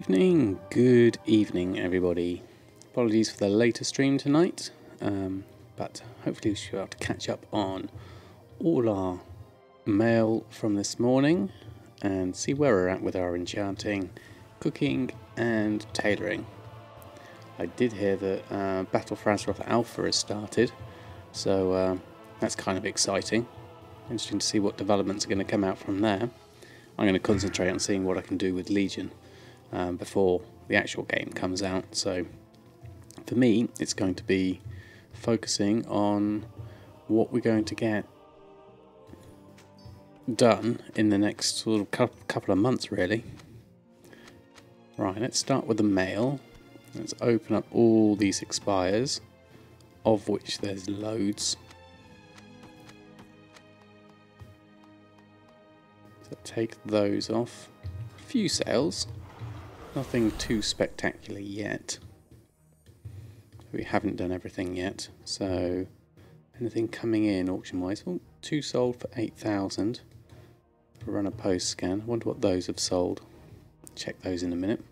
Good evening everybody. Apologies for the later stream tonight, but hopefully we should be able to catch up on all our mail from this morning and see where we're at with our enchanting, cooking and tailoring. I did hear that Battle for Azeroth Alpha has started, so that's kind of exciting. Interesting to see what developments are going to come out from there. I'm going to concentrate on seeing what I can do with Legion before the actual game comes out. So for me, it's going to be focusing on what we're going to get done in the next sort of couple of months, really. Right, let's start with the mail. Let's open up all these expires, of which there's loads. So take those off. A few sales. Nothing too spectacular yet. We haven't done everything yet, so anything coming in auction wise. Oh, 2 sold for 8,000. Run a post scan. I wonder what those have sold. Check those in a minute.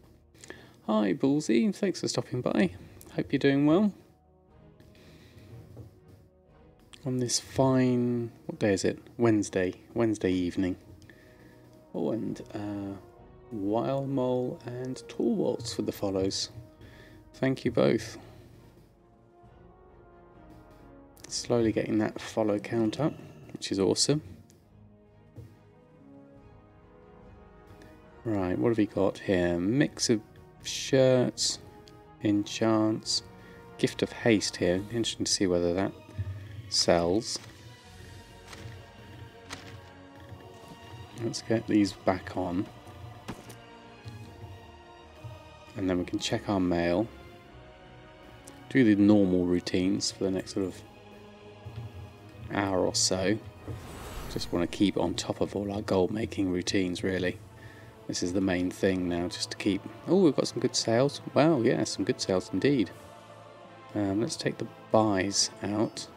Hi Ballsy, thanks for stopping by. Hope you're doing well. On this fine, what day is it? Wednesday evening. Oh, and Wild Mole and Tall Waltz for the follows. Thank you both. Slowly getting that follow count up, which is awesome. Right, what have we got here? Mix of shirts, enchants, gift of haste here. Interesting to see whether that sells. Let's get these back on. And then we can check our mail. Do the normal routines for the next sort of hour or so. Just want to keep on top of all our gold making routines, really. This is the main thing now, just to keep... Oh, we've got some good sales. Wow, yeah, some good sales indeed. Let's take the buys out.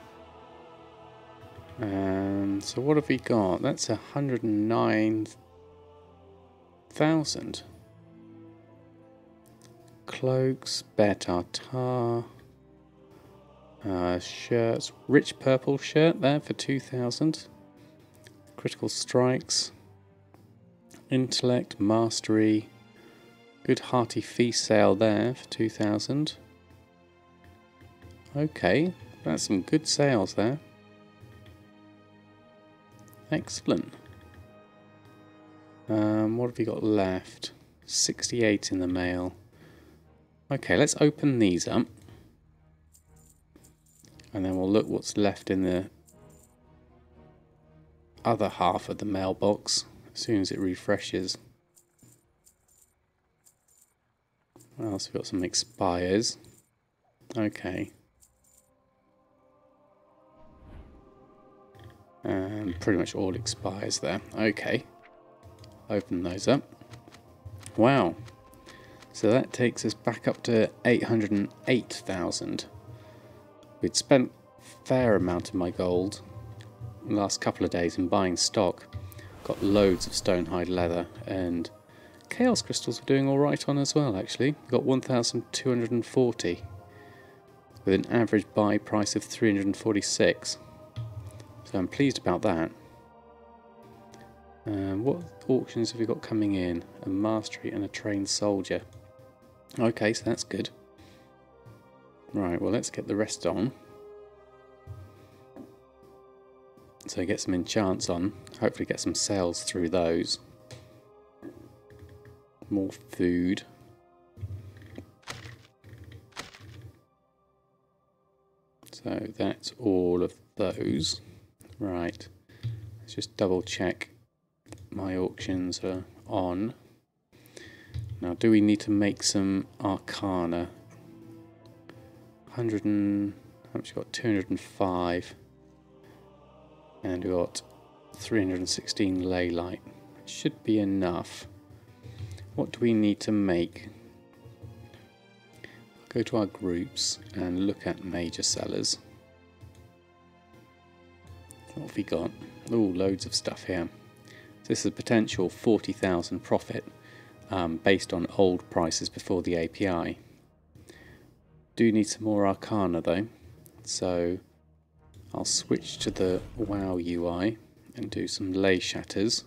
So what have we got? That's 109,000. Cloaks, bear tartar, shirts, rich purple shirt there for 2,000. Critical strikes, intellect, mastery, good hearty feast sale there for 2,000. Okay, that's some good sales there. Excellent. What have we got left? 68 in the mail. Okay, let's open these up. And then we'll look what's left in the other half of the mailbox as soon as it refreshes. What else? We've got some expires. Okay. And pretty much all expires there. Okay. Open those up. Wow. So that takes us back up to 808,000. We'd spent a fair amount of my gold the last couple of days in buying stock. Got loads of stonehide leather, and chaos crystals were doing alright on as well, actually. We got 1,240 with an average buy price of 346. So I'm pleased about that. What auctions have we got coming in? A mastery and a trained soldier. Okay, so that's good. Right, well, let's get the rest on. So get some enchants on. Hopefully get some sales through those. More food. So that's all of those. Right. Let's just double check my auctions are on. Now, do we need to make some arcana? 100 and... how much we got? 205. And we got 316 ley light. Should be enough. What do we need to make? Go to our groups and look at major sellers. What have we got? Oh, loads of stuff here. This is a potential 40,000 profit. based on old prices before the API. Do need some more Arcana though, so I'll switch to the WoW UI and do some ley shatters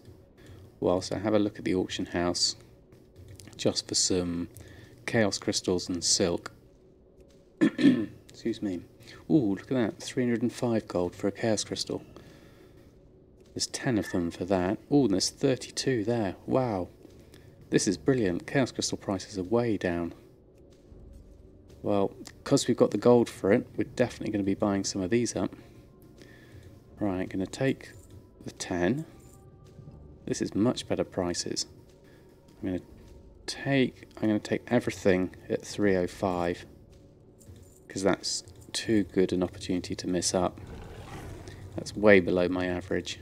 whilst I have a look at the auction house just for some chaos crystals and silk. Excuse me. Ooh, look at that, 305 gold for a chaos crystal. There's 10 of them for that. Ooh, and there's 32 there. Wow. This is brilliant. Chaos crystal prices are way down. Well, because we've got the gold for it, we're definitely going to be buying some of these up. Right, going to take the 10. This is much better prices. I'm going to take everything at 305 because that's too good an opportunity to miss up. That's way below my average.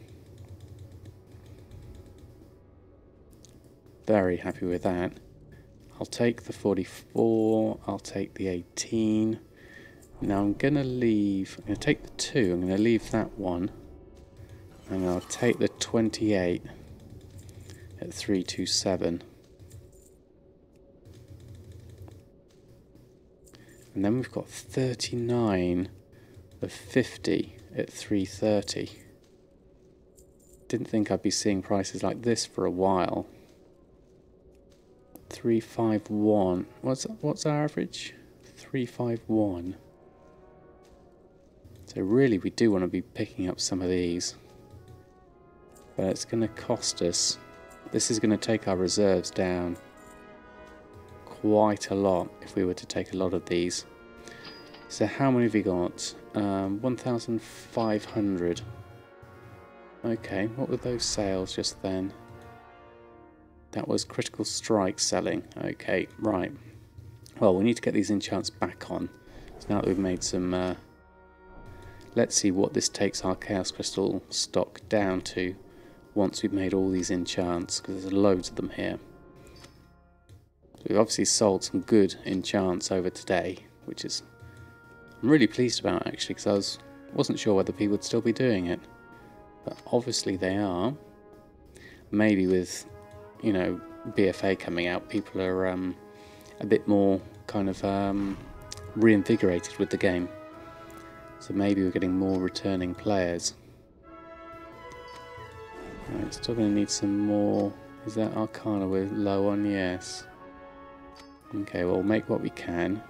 Very happy with that. I'll take the 44, I'll take the 18. Now I'm going to take the 2, I'm going to leave that one. And I'll take the 28 at 327. And then we've got 39 of 50 at 330. Didn't think I'd be seeing prices like this for a while. 351. What's our average? 351. So really we do want to be picking up some of these. But it's going to cost us. This is going to take our reserves down quite a lot if we were to take a lot of these. So how many have we got? 1,500. Okay, what were those sales just then? That was critical strike selling. Okay, right. Well, we need to get these enchants back on. So now that we've made some... let's see what this takes our chaos crystal stock down to once we've made all these enchants, because there's loads of them here. So we've obviously sold some good enchants over today, which is I'm really pleased about actually, because wasn't sure whether people would still be doing it, but obviously they are. Maybe with, you know, BFA coming out, people are a bit more kind of reinvigorated with the game, so maybe we're getting more returning players. Right, still going to need some more. Is that Arcana we're low on? Yes. Okay, well, we'll make what we can.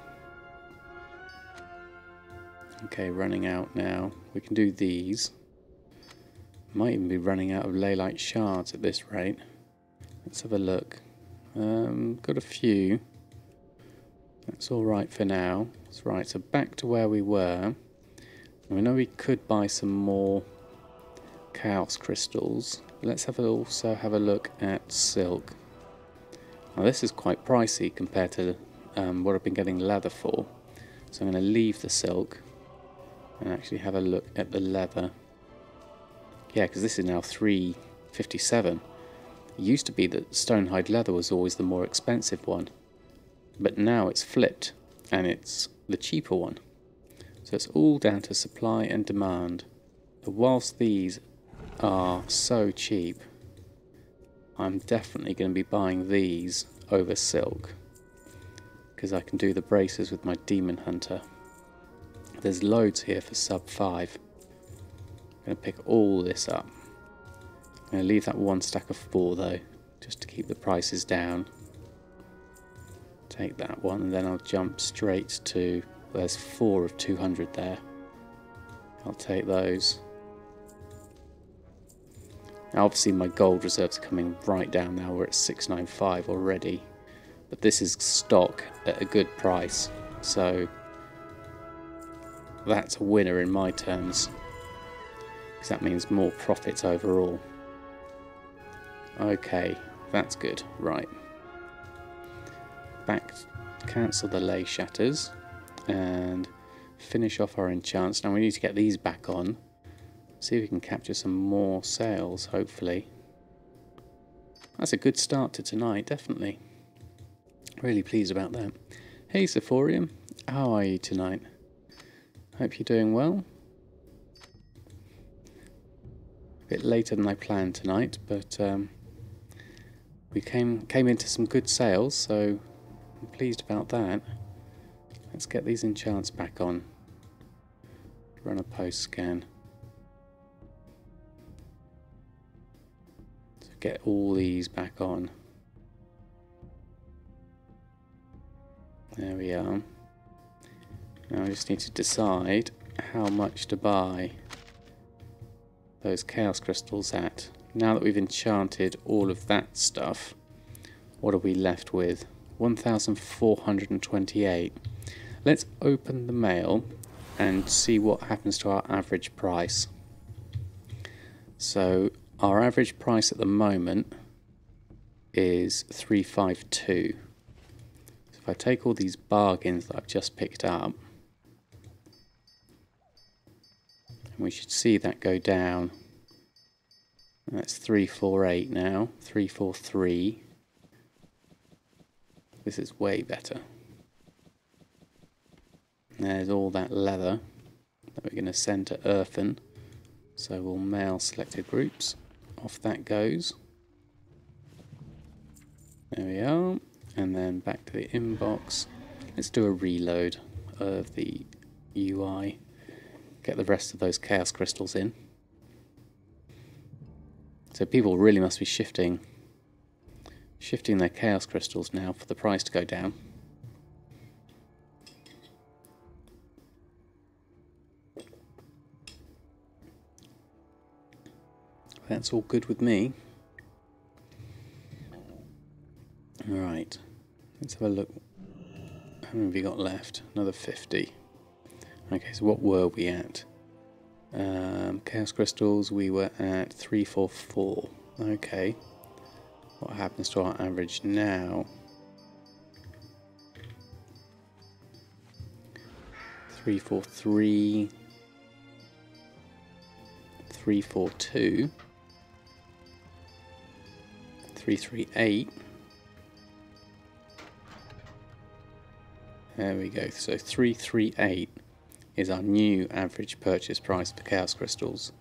Okay, running out now. We can do these. Might even be running out of Leylite shards at this rate. Let's have a look. Got a few. That's alright for now. That's right, so back to where we were. We know we could buy some more chaos crystals. Let's also have a look at silk. Now this is quite pricey compared to what I've been getting leather for. So I'm going to leave the silk and actually have a look at the leather. Yeah, because this is now 357. It used to be that stonehide leather was always the more expensive one, but now it's flipped and it's the cheaper one. So it's all down to supply and demand. But whilst these are so cheap, I'm definitely going to be buying these over silk, because I can do the braces with my demon hunter. There's loads here for sub 5. I'm going to pick all this up. I'm going to leave that one stack of 4 though, just to keep the prices down. Take that one, and then I'll jump straight to, there's 4 of 200 there. I'll take those. Now obviously my gold reserves are coming right down now, we're at 695 already. But this is stock at a good price, so that's a winner in my terms, because that means more profits overall. Okay, that's good. Right. Back, cancel the ley shatters and finish off our enchants. Now we need to get these back on. See if we can capture some more sales, hopefully. That's a good start to tonight, definitely. Really pleased about that. Hey Sephorium, how are you tonight? Hope you're doing well. A bit later than I planned tonight, but we came into some good sales, so I'm pleased about that. Let's get these enchants back on. Run a post scan. So get all these back on. There we are. Now I just need to decide how much to buy those chaos crystals at. Now that we've enchanted all of that stuff, what are we left with? 1,428. Let's open the mail and see what happens to our average price. So our average price at the moment is 352. So if I take all these bargains that I've just picked up, we should see that go down. That's 348 now, 343. This is way better. There's all that leather that we're going to send to Earthen. So we'll mail selected groups. Off that goes. There we are. And then back to the inbox. Let's do a reload of the UI. Get the rest of those chaos crystals in. So people really must be shifting their chaos crystals now for the price to go down. That's all good with me. Right, let's have a look. How many have we got left? Another 50. Okay, so what were we at? Chaos crystals, we were at 344. Okay. What happens to our average now? 343. 342. 338. There we go. So 338 is our new average purchase price for chaos crystals,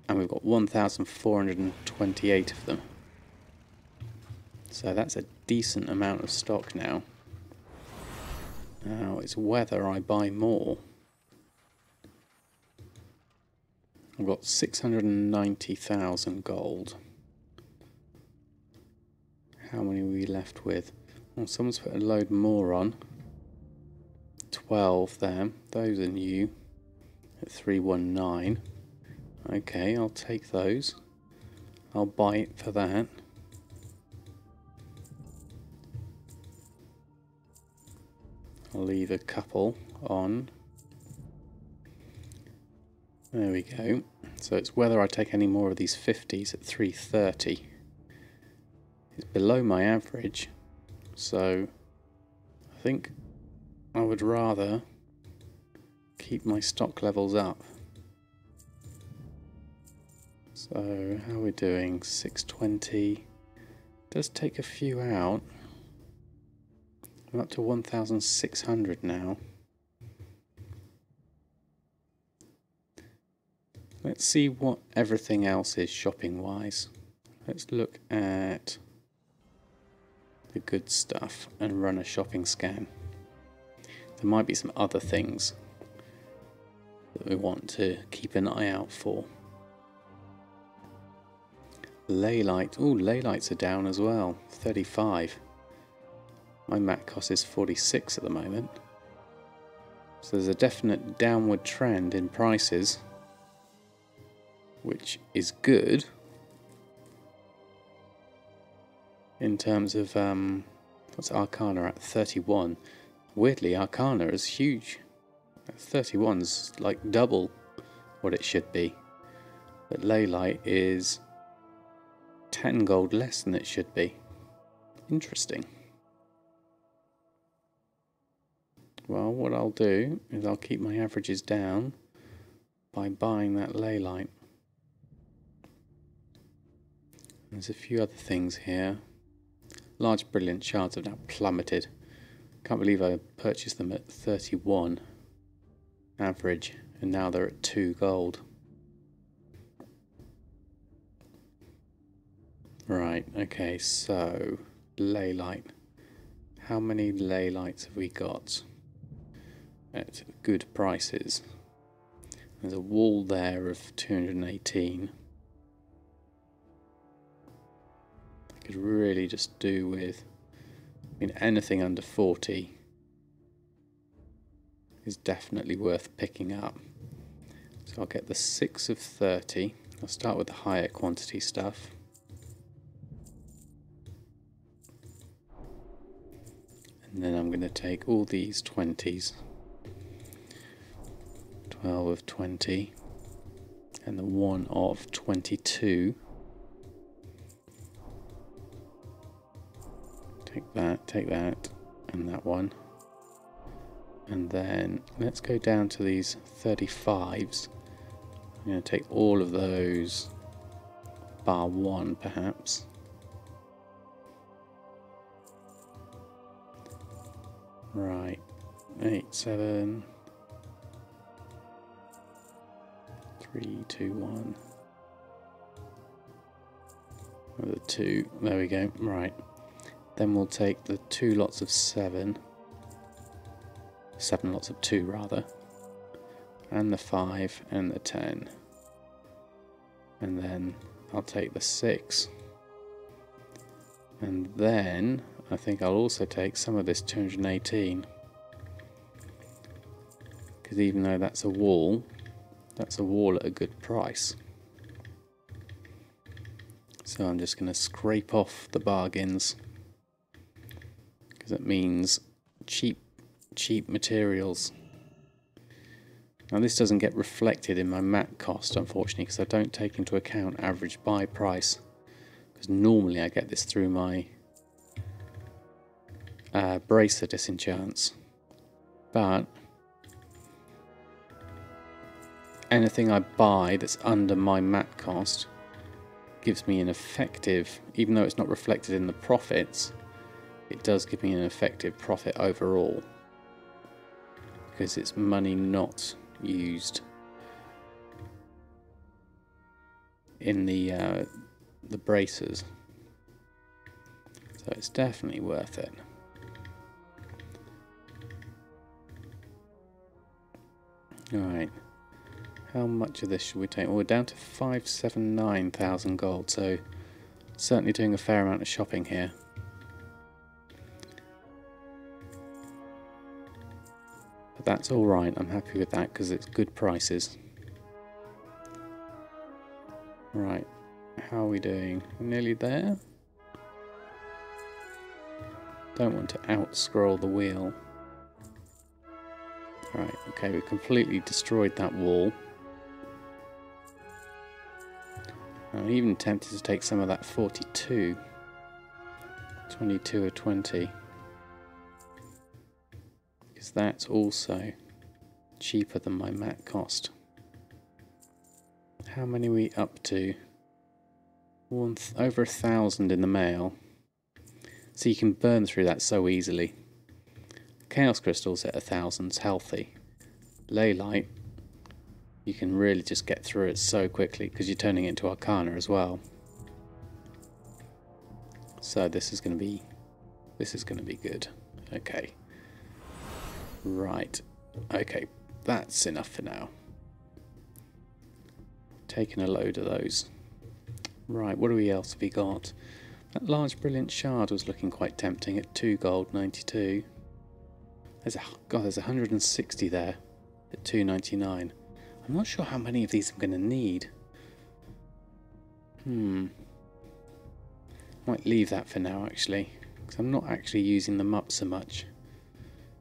and we've got 1,428 of them. So that's a decent amount of stock now. Now it's whether I buy more. I've got 690,000 gold. How many are we left with? Well, someone's put a load more on. 12 there. Those are new at 319. Okay, I'll take those. I'll buy it for that. I'll leave a couple on. There we go. So it's whether I take any more of these 50s at 330. It's below my average, so I think I would rather keep my stock levels up. So how are we doing? 620. Does take a few out. I'm up to 1,600 now. Let's see what everything else is shopping wise. Let's look at the good stuff and run a shopping scan. There might be some other things that we want to keep an eye out for. Leylight. Oh, leylights are down as well. 35. My mat cost is 46 at the moment. So there's a definite downward trend in prices, which is good in terms of what's Arcana at? 31. Weirdly, Arcana is huge. 31's like double what it should be, but Leylight is 10 gold less than it should be. Interesting. Well, what I'll do is I'll keep my averages down by buying that Leylight. There's a few other things here. Large brilliant shards have now plummeted. Can't believe I purchased them at 31 average and now they're at 2 gold. Right, okay, so ley light. How many ley lights have we got at good prices? There's a wall there of 218. I could really just do with, I mean, anything under 40 is definitely worth picking up. So I'll get the 6 of 30. I'll start with the higher quantity stuff. And then I'm going to take all these 20s. 12 of 20. And the 1 of 22. Take that, and that one. And then let's go down to these 35s. I'm going to take all of those, bar 1 perhaps. Right, 8, 7, 3, 2, 1. The 2, there we go, right. Then we'll take the 2 lots of 7 lots of 2 rather, and the 5 and the 10. And then I'll take the 6. And then I think I'll also take some of this 218. Because even though that's a wall at a good price. So I'm just going to scrape off the bargains. Because it means cheap materials. Now this doesn't get reflected in my mat cost, unfortunately, because I don't take into account average buy price. Because normally I get this through my bracer disenchants. But anything I buy that's under my mat cost gives me an effective, even though it's not reflected in the profits, it does give me an effective profit overall. Because it's money not used in the bracers, so it's definitely worth it. Alright, how much of this should we take? Well, we're down to 579,000 gold, so certainly doing a fair amount of shopping here. But that's alright, I'm happy with that because it's good prices. Right, how are we doing? Nearly there? Don't want to out-scroll the wheel. Right, okay, we completely destroyed that wall. I'm even tempted to take some of that 42. 22 or 20. Because that's also cheaper than my mat cost. How many are we up to? Over 1,000 in the mail. So you can burn through that so easily. Chaos crystals at 1,000's healthy. Ley light, you can really just get through it so quickly because you're turning it into Arcana as well. So this is going to be good. Okay. Right. Okay, that's enough for now. Taking a load of those. Right, what else have we got? That large brilliant shard was looking quite tempting at 2 gold 92. There's 160 there at 2.99. I'm not sure how many of these I'm going to need. Might leave that for now actually, because I'm not actually using them up so much.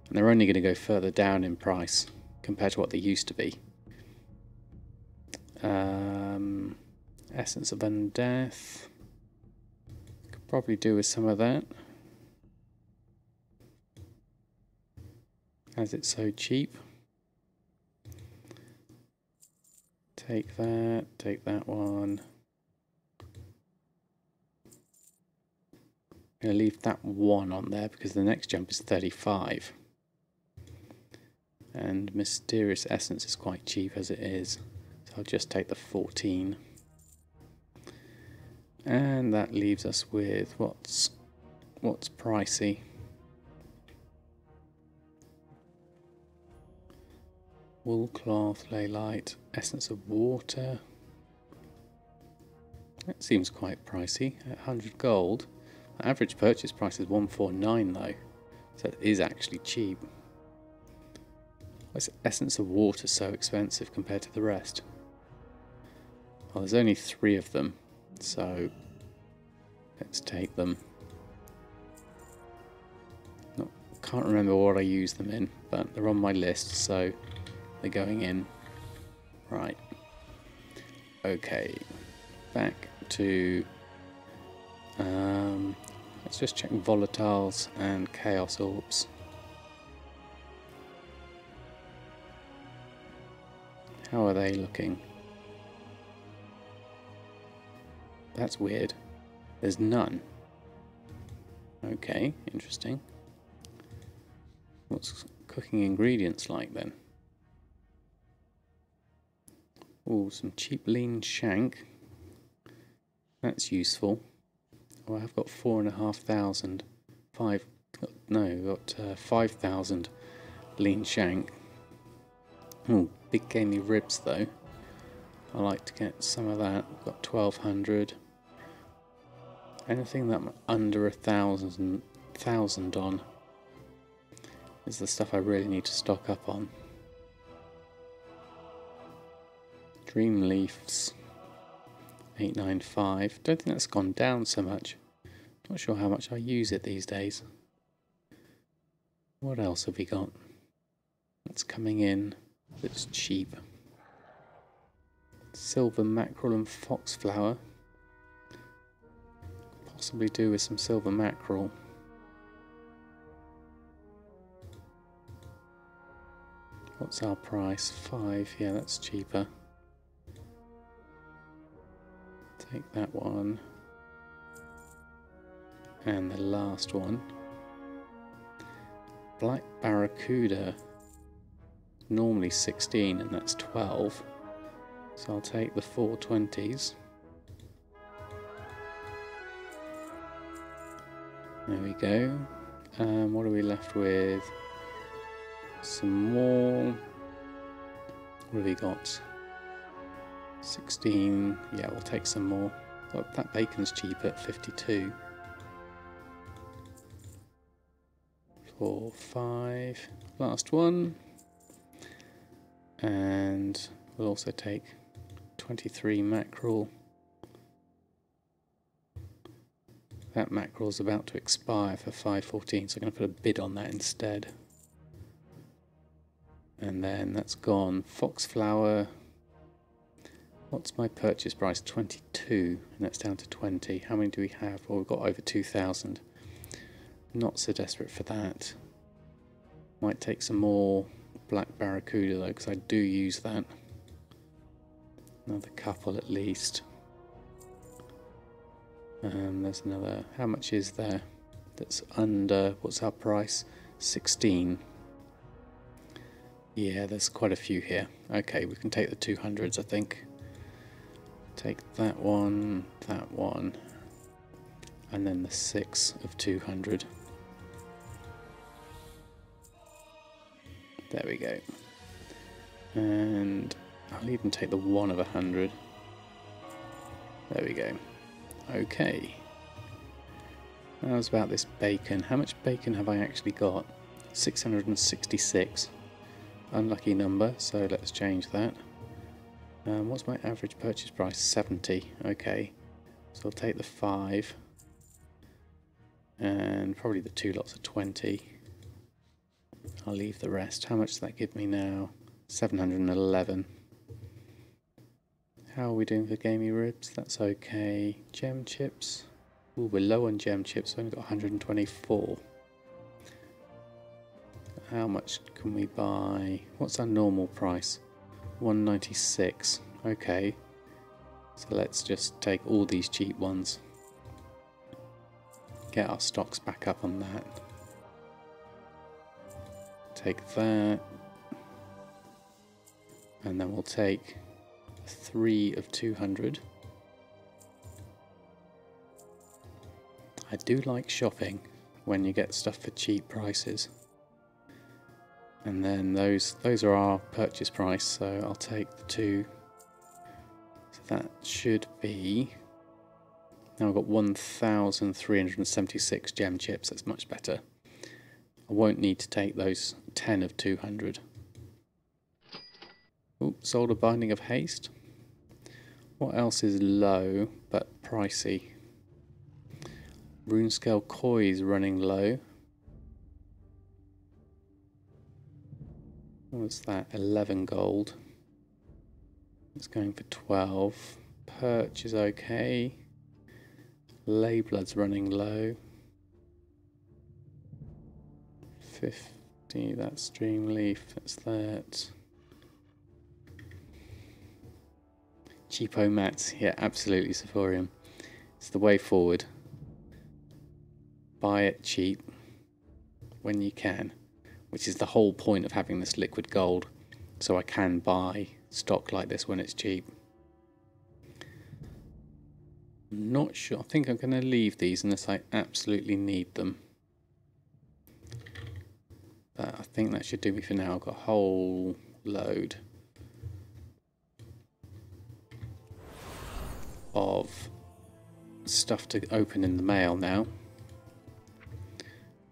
And they're only going to go further down in price compared to what they used to be. Essence of Undeath. Could probably do with some of that, as it's so cheap. Take that one. I'm going to leave that one on there because the next jump is 35. And Mysterious Essence is quite cheap as it is. So I'll just take the 14. And that leaves us with what's pricey. Wool cloth, ley light, essence of water. That seems quite pricey at 100 gold. The average purchase price is 149 though, so it is actually cheap. Why is essence of water so expensive compared to the rest? Well, there's only 3 of them, so let's take them. Can't remember what I use them in, but they're on my list, so they're going in. Right. Okay. Back to... let's just check volatiles and chaos orbs. How are they looking? That's weird. There's none. Okay, interesting. What's cooking ingredients like then? Oh, some cheap lean shank. That's useful. Oh, I've got 4,500. We've got 5,000 lean shank. Oh, big gamey ribs though. I like to get some of that. We've got 1,200. Anything that I'm under 1,000 on is the stuff I really need to stock up on. Dream leaves, 895. Don't think that's gone down so much. Not sure how much I use it these days. What else have we got that's coming in that's cheap? Silver mackerel and foxflower. Possibly do with some silver mackerel. What's our price? 5. Yeah, that's cheaper. Take that one. And the last one. Black barracuda. Normally 16 and that's 12. So I'll take the 420s. There we go. What are we left with? Some more. What have we got? 16. Yeah, we'll take some more. Oh, that bacon's cheap at 52. 4, 5. Last one. And we'll also take 23 mackerel. That mackerel's about to expire for 514, so I'm going to put a bid on that instead. And then that's gone. Foxflower. What's my purchase price? 22, and that's down to 20. How many do we have? Well, we've got over 2,000. Not so desperate for that. Might take some more black barracuda though, because I do use that. Another couple at least. There's another. How much is there? That's under. What's our price? 16. Yeah, there's quite a few here. Okay, we can take the 200s, I think. Take that one, and then the 6 of 200. There we go. And I'll even take the 1 of 100. There we go. Okay. How's about this bacon? How much bacon have I actually got? 666. Unlucky number, so let's change that. What's my average purchase price? 70. Okay. So I'll take the 5. And probably the 2 lots of 20. I'll leave the rest. How much does that give me now? 711. How are we doing for gamey ribs? That's okay. Gem chips. Ooh, we're low on gem chips. We've only got 124. How much can we buy? What's our normal price? 196. Okay. So let's just take all these cheap ones. Get our stocks back up on that. Take that. And then we'll take 3 of 200. I do like shopping when you get stuff for cheap prices. And then those are our purchase price, so I'll take the 2. So that should be... Now I've got 1,376 gem chips, that's much better. I won't need to take those 10 of 200. Oh, sold a Binding of Haste. What else is low but pricey? Runescale Koi is running low. What's that? 11 gold. It's going for 12. Perch is okay. Layblood's running low. 50, that's Dreamleaf, that's that. Cheapo mats, yeah, absolutely Sephorium. It's the way forward. Buy it cheap when you can, which is the whole point of having this liquid gold, so I can buy stock like this when it's cheap. Not sure, I think I'm going to leave these unless I absolutely need them. But I think that should do me for now. I've got a whole load of stuff to open in the mail now.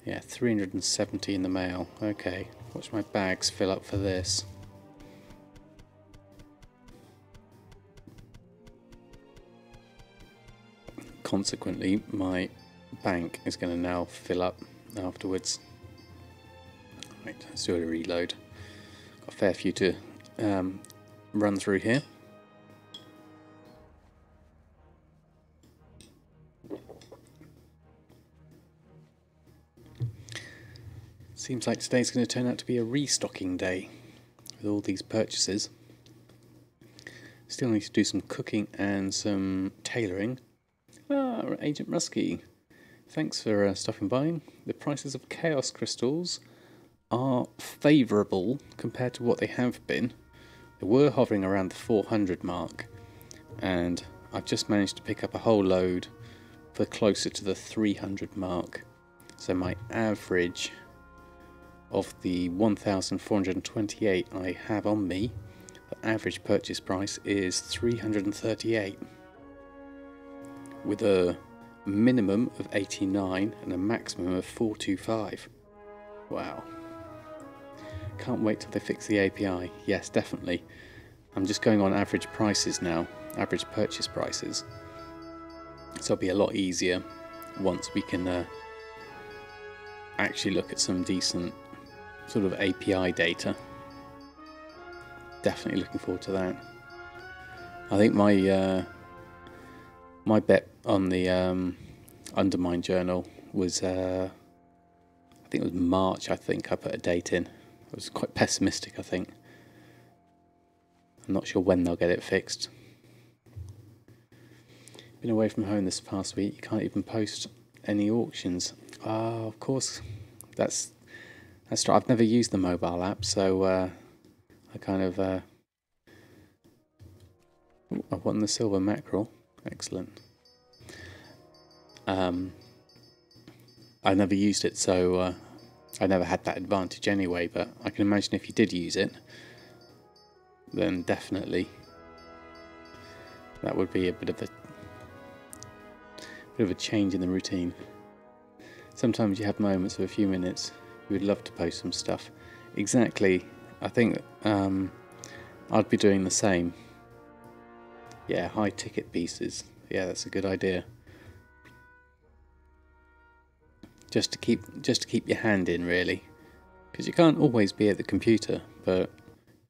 Yeah, 370 in the mail. Okay, watch my bags fill up for this. Consequently, my bank is going to now fill up afterwards. Right, let's do a reload. Got a fair few to run through here. Seems like today's going to turn out to be a restocking day with all these purchases. Still need to do some cooking and some tailoring. Ah, Agent Muskie, thanks for stopping by. The prices of chaos crystals are favourable compared to what they have been. They were hovering around the 400 mark, and I've just managed to pick up a whole load for closer to the 300 mark. So my average of the 1,428 I have on me, the average purchase price is 338, with a minimum of 89 and a maximum of 425. Wow. Can't wait till they fix the API. Yes, definitely. I'm just going on average prices now, average purchase prices. So it'll be a lot easier once we can actually look at some decent sort of API data. Definitely looking forward to that. I think my my bet on the Undermine journal was I think it was March. I think I put a date in. I was quite pessimistic, I think. I'm not sure when they'll get it fixed. Been away from home this past week. You can't even post any auctions. Ah, of course. That's right. I've never used the mobile app, so I kind of I won the silver mackerel. Excellent. I never used it, so I never had that advantage anyway. But I can imagine if you did use it, then definitely that would be a bit of a change in the routine. Sometimes you have moments of a few minutes you would love to post some stuff. Exactly. I think I'd be doing the same. Yeah, high ticket pieces. Yeah, that's a good idea. Just to keep your hand in, really, because you can't always be at the computer, but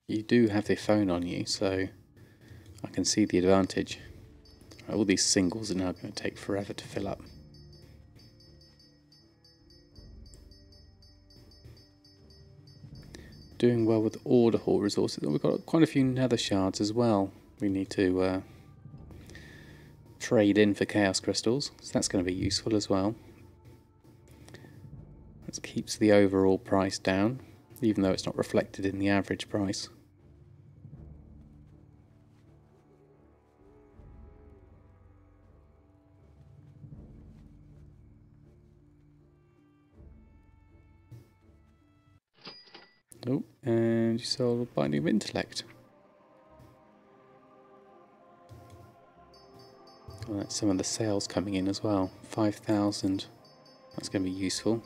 you do have the phone on you, so I can see the advantage. All these singles are now going to take forever to fill up. Doing well with order hall resources. We've got quite a few nether shards as well. We need to trade in for chaos crystals, so that's going to be useful as well. That keeps the overall price down, even though it's not reflected in the average price. Oh, and you sold a Binding of Intellect. Oh, that's some of the sales coming in as well. 5,000. That's going to be useful.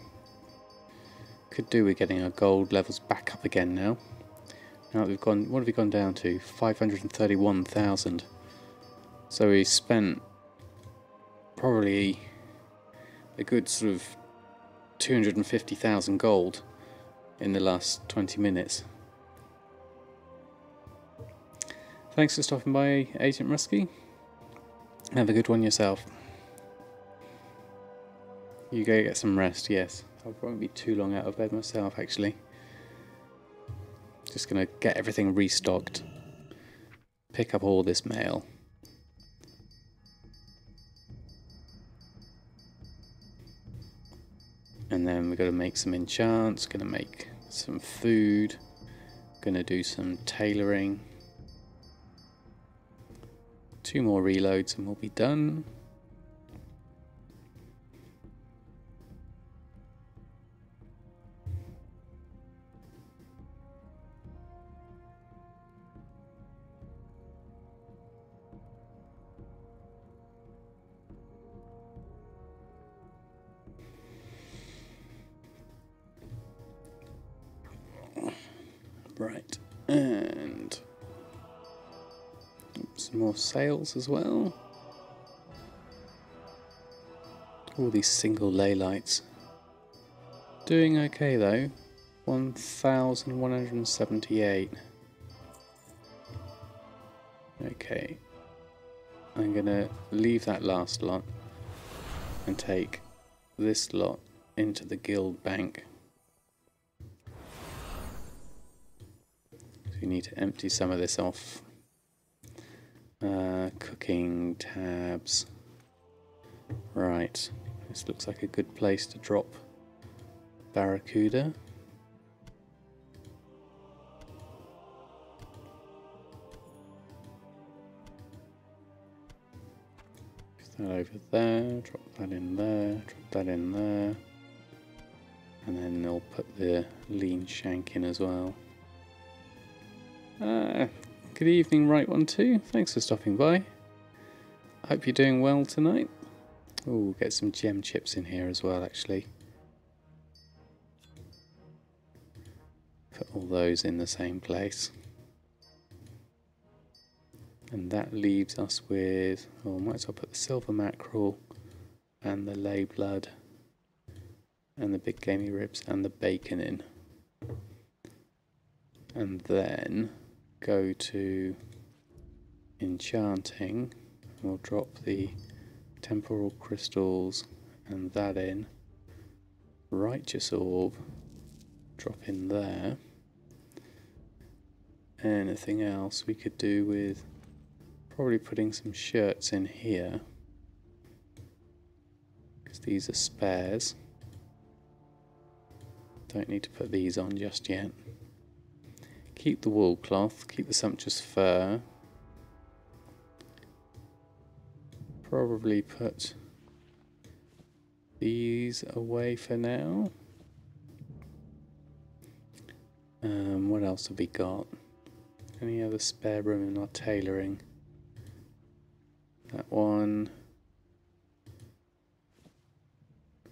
Could do with getting our gold levels back up again now. Now that we've gone, what have we gone down to? 531,000. So we spent probably a good sort of 250,000 gold in the last 20 minutes. Thanks for stopping by, Agent Rusky. Have a good one yourself. You go get some rest, yes. I won't be too long out of bed myself, actually. Just gonna get everything restocked. Pick up all this mail. And then we've got to make some enchants, gonna make some food, gonna do some tailoring. 2 more reloads and we'll be done. Right, and some more sales as well. All these single ley lights. Doing okay though. 1,178. Okay. I'm gonna leave that last lot and take this lot into the guild bank. So you need to empty some of this off. Cooking tabs. Right. This looks like a good place to drop Barracuda. Put that over there, drop that in there, drop that in there. And then they'll put the lean shank in as well. Good evening, Right One Too. Thanks for stopping by. I hope you're doing well tonight. Oh, get some gem chips in here as well, actually. Put all those in the same place. And that leaves us with, oh, might as well put the silver mackerel and the lay blood and the big gamey ribs and the bacon in. And then go to Enchanting. We'll drop the temporal crystals and that in. Righteous orb, drop in there. Anything else we could do with probably putting some shirts in here, because these are spares. Don't need to put these on just yet. Keep the wool cloth, keep the sumptuous fur. Probably put these away for now. What else have we got? Any other spare room in our tailoring? That one.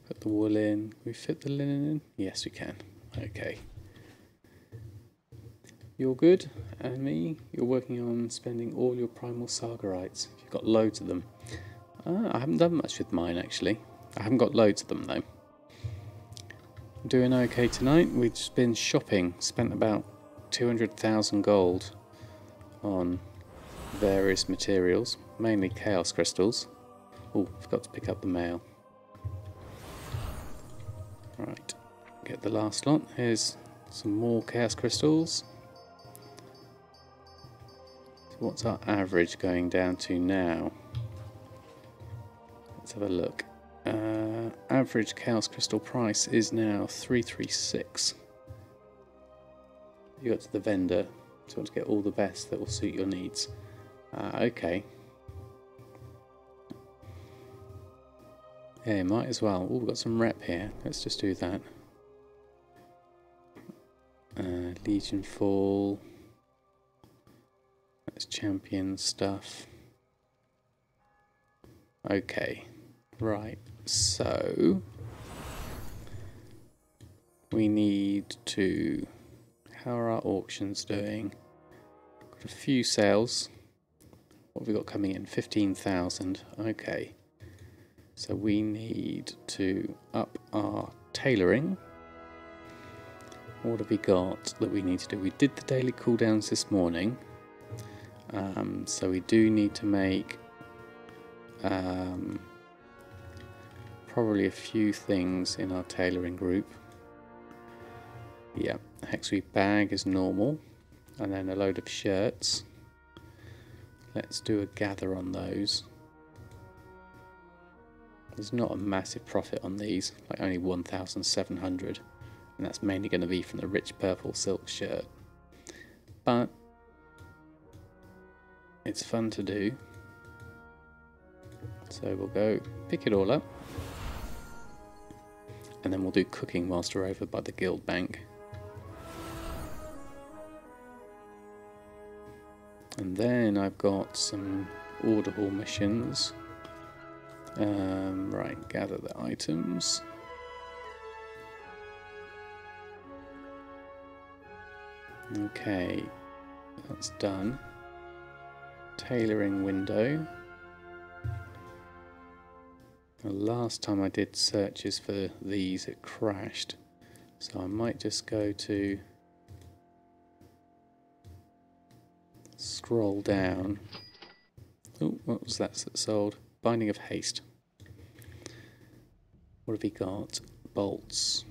Put the wool in. Can we fit the linen in? Yes, we can. Okay. You're good, and me, you're working on spending all your primal sargarites. You've got loads of them. I haven't done much with mine, actually. I haven't got loads of them, though. I'm doing okay tonight. We've just been shopping. Spent about 200,000 gold on various materials, mainly chaos crystals. Oh, forgot to pick up the mail. Right, get the last lot. Here's some more chaos crystals. So what's our average going down to now? Let's have a look. Average chaos crystal price is now 336. You got to the vendor, so you want to get all the best that will suit your needs. Okay. Yeah, might as well. Oh, we've got some rep here. Let's just do that. Legion Fall. That's champion stuff. Okay, right, so we need to, how are our auctions doing? Got a few sales. What have we got coming in? 15,000. Okay, so we need to up our tailoring. What have we got that we need to do? We did the daily cooldowns this morning, so we do need to make probably a few things in our tailoring group. Yeah, hexweave bag is normal, and then a load of shirts. Let's do a gather on those. There's not a massive profit on these, like only 1,700, and that's mainly going to be from the rich purple silk shirt. But it's fun to do. So we'll go pick it all up, and then we'll do cooking whilst we're over by the guild bank. And then I've got some order hall missions. Right, gather the items. Okay, that's done. Tailoring window. The last time I did searches for these, it crashed. So I might just go to scroll down. Oh, what was that sold? Binding of Haste. What have we got? Bolts.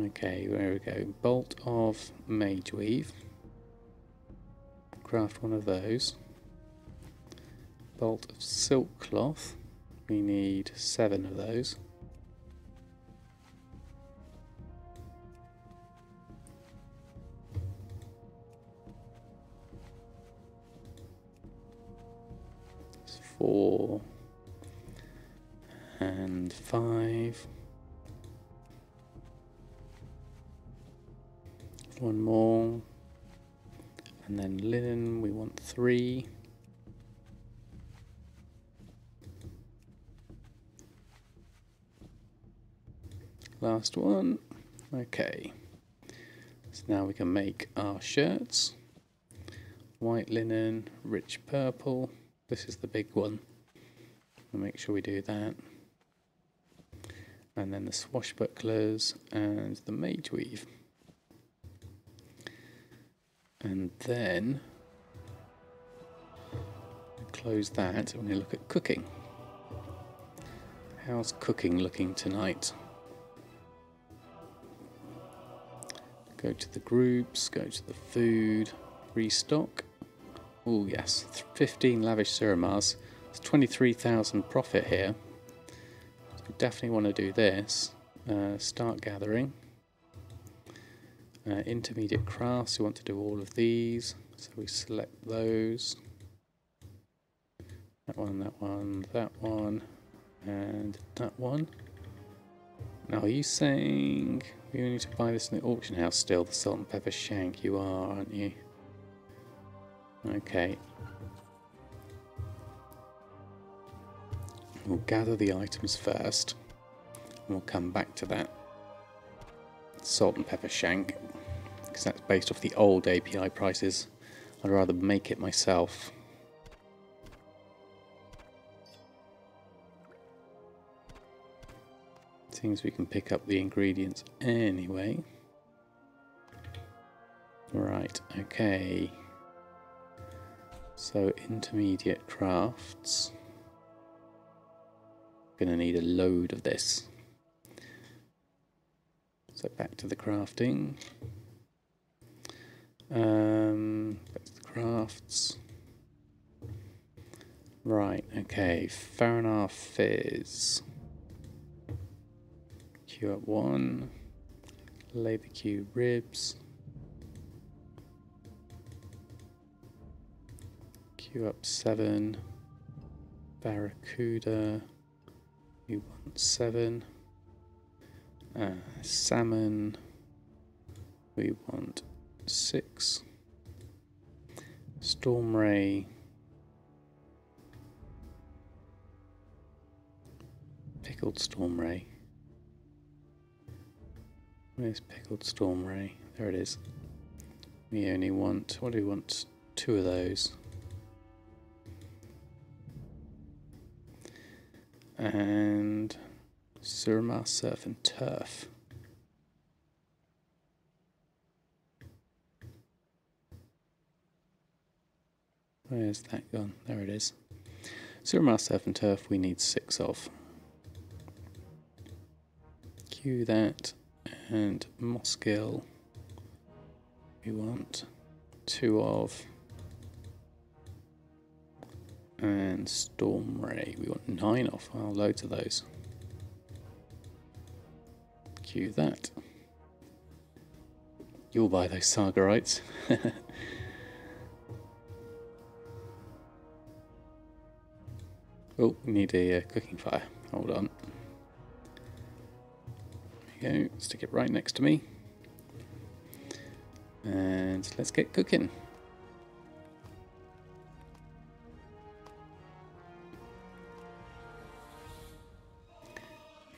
Okay, there we go. Bolt of Mage Weave. Craft one of those. Bolt of Silk Cloth. We need 7 of those. It's 4 and 5. One more, and then linen we want 3. Last one. Okay, so now we can make our shirts. White linen, rich purple. This is the big one. We'll make sure we do that. And then the swashbucklers and the mage weave. And then close that. We're going to look at cooking. How's cooking looking tonight? Go to the groups, go to the food, restock. Oh yes, 15 lavish suramars. It's 23,000 profit here. So we definitely want to do this. Start gathering. Intermediate crafts, we want to do all of these, so we select those. That one, that one, that one, and that one. Now, are you saying we need to buy this in the auction house still, the salt and pepper shank? You are, aren't you? Okay. We'll gather the items first, and we'll come back to that salt and pepper shank, because that's based off the old API prices. I'd rather make it myself. Seems we can pick up the ingredients anyway. Right, okay. So intermediate crafts. Gonna need a load of this. So back to the crafting. Back to the crafts. Right, okay. Faranar Fizz. Queue up 1. Labour queue ribs. Queue up 7. Barracuda, we want 7. Salmon, we want 6. Stormray, pickled Stormray. Where's pickled Stormray? There it is. We only want, what do we want? 2 of those. And Suramar Surf and Turf. Where's that gone? There it is. Suramar Surf and Turf we need 6 of. Queue that. And Moskill we want 2 of. And Stormray we want 9 of. Wow, loads of those. Queue that. You'll buy those Sargarites. Oh, we need a cooking fire. Hold on. There we go. Stick it right next to me. And let's get cooking.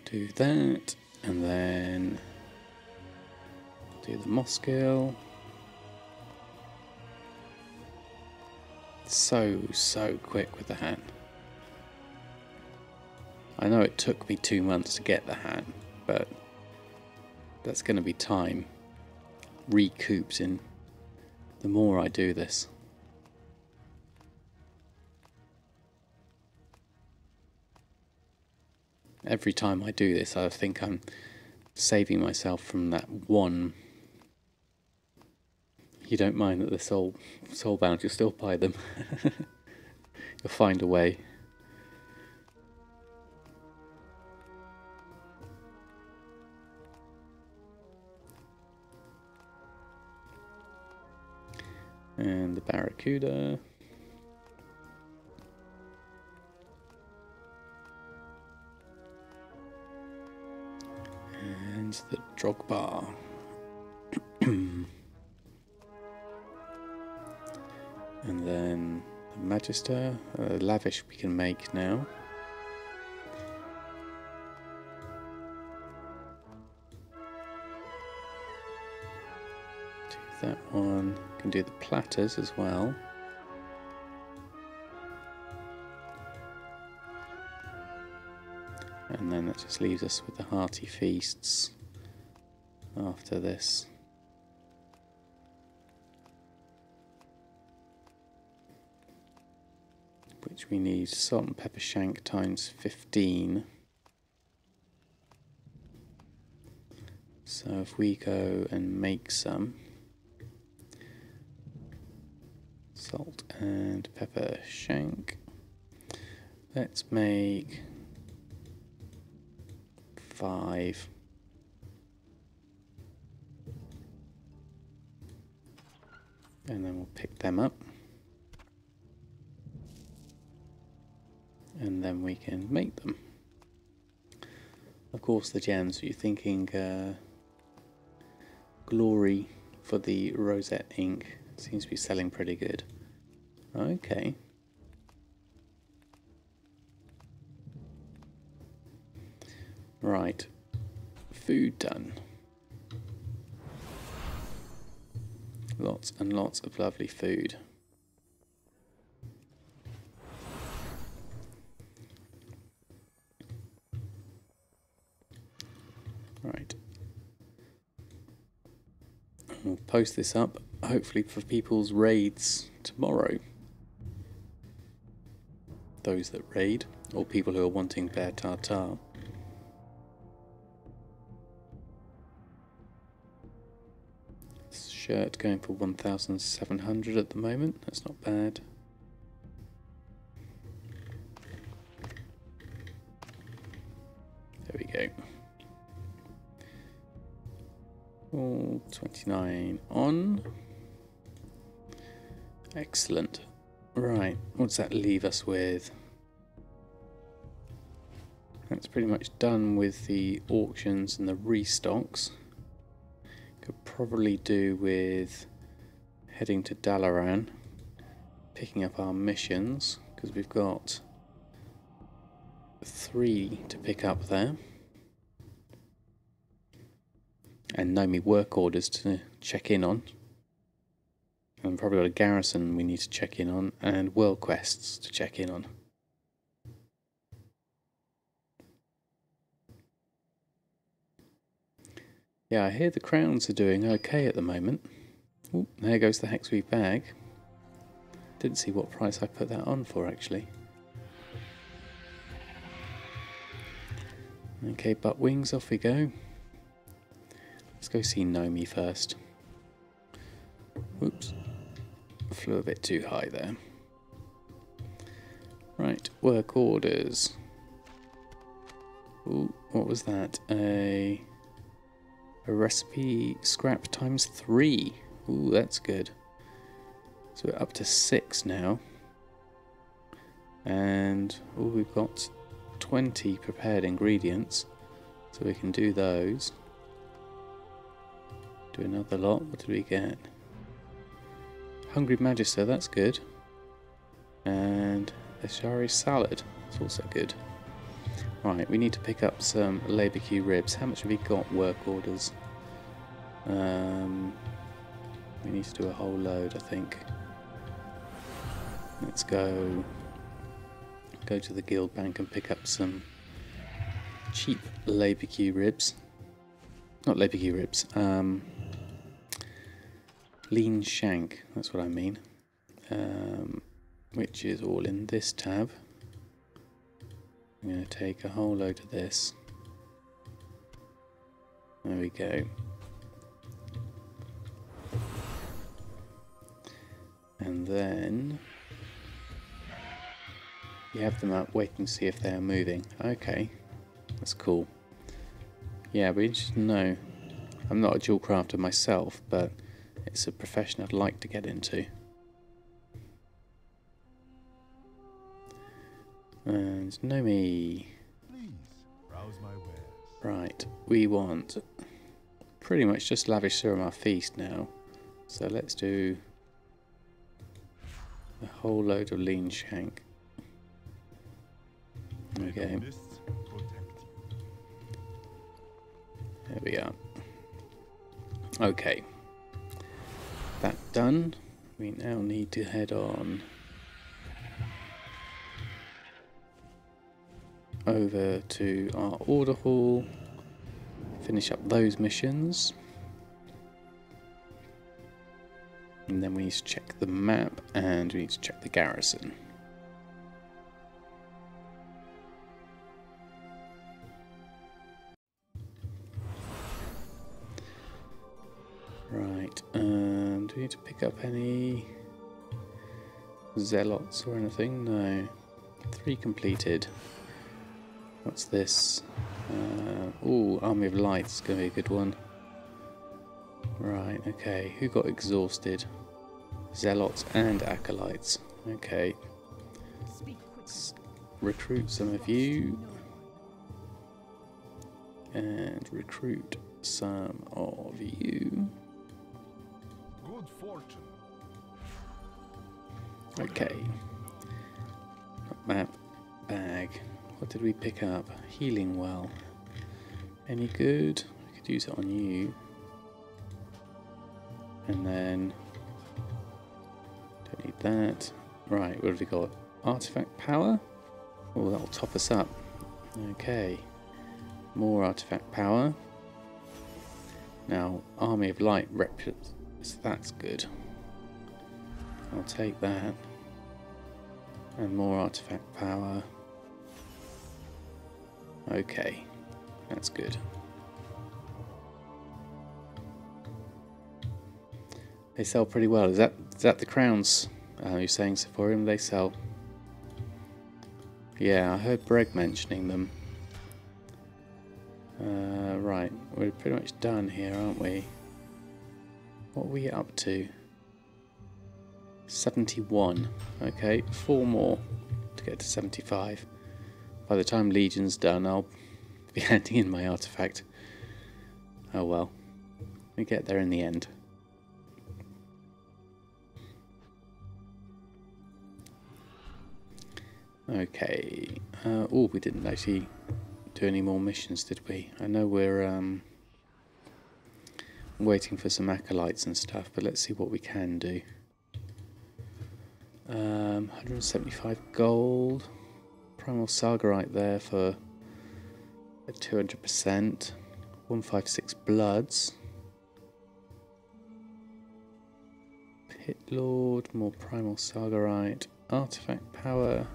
Do that, and then do the Moskill. So quick with the hat. I know it took me 2 months to get the hat, but that's going to be time recouped in the more I do this. Every time I do this, I think I'm saving myself from that one. You don't mind that the soulbound, you'll still buy them. You'll find a way. And the Barracuda. And the Drogba. And then the Magister. Lavish we can make now. That one. Can do the platters as well. And then that just leaves us with the hearty feasts after this. Which we need salt and pepper shank times 15. So if we go and make some salt and pepper shank, let's make 5. And then we'll pick them up. And then we can make them. Of course the gems, you're thinking glory for the rosette ink. Seems to be selling pretty good. Okay. Right. Food done. Lots and lots of lovely food. Right. We'll post this up, hopefully for people's raids tomorrow. Those that raid, or people who are wanting bear tartare. Shirt going for 1,700 at the moment, that's not bad. There we go. All 29 on. Excellent. Right, what does that leave us with? That's pretty much done with the auctions and the restocks. Could probably do with heading to Dalaran, picking up our missions, because we've got 3 to pick up there. And Nomi work orders to check in on. And probably got a garrison we need to check in on, and world quests to check in on. Yeah, I hear the crowns are doing okay at the moment. Ooh, there goes the hexweave bag. Didn't see what price I put that on for actually. Okay, butt wings, off we go. Let's go see Nomi first. Oops, flew a bit too high there. Right, work orders. Ooh, what was that? A recipe scrap times 3. Ooh, that's good. So we're up to 6 now. And ooh, we've got 20 prepared ingredients. So we can do those. Do another lot. What did we get? Hungry Magister, that's good. And a shal'dorei salad, that's also good. Right, we need to pick up some labour queue ribs. How much have we got work orders? We need to do a whole load, I think. Let's go to the guild bank and pick up some cheap labour queue ribs. Not labour queue ribs. Lean shank, that's what I mean. Which is all in this tab. I'm going to take a whole load of this. There we go. And then you have them up waiting to see if they're moving. Okay, that's cool. Yeah, but you just know, I'm not a dual crafter myself, but it's a profession I'd like to get into. And Nomi. Right, we want pretty much just lavish through our feast now. So let's do a whole load of lean shank. Okay. There we are. Okay. That done. We now need to head on over to our order hall, finish up those missions, and then we need to check the map and we need to check the garrison. Right, and do we need to pick up any zealots or anything? No. 3 completed. What's this? Ooh, Army of Light's going to be a good one. Right, okay. Who got exhausted? Zealots and Acolytes. Okay. Let's recruit some of you. And recruit some of you. Good fortune. Okay. Map. Bag. What did we pick up? Healing well. Any good? We could use it on you. And then don't need that. Right, what have we got? Artifact power? Oh, that'll top us up. Okay. More artifact power. Now, Army of Light represents, so that's good. I'll take that. And more artifact power. Okay, that's good. They sell pretty well. Is that the crowns you're saying, Sephorium? They sell. Yeah, I heard Breg mentioning them. Right, we're pretty much done here, aren't we? What are we up to? 71. Okay, 4 more to get to 75. By the time Legion's done, I'll be handing in my artifact. Oh well. We get there in the end. Okay. Oh, we didn't actually do any more missions, did we? I know we're waiting for some acolytes and stuff, but let's see what we can do. 175 gold. Primal Sargarite there for a 200%. 156 bloods. Pit Lord, more Primal Sargarite. Artifact power.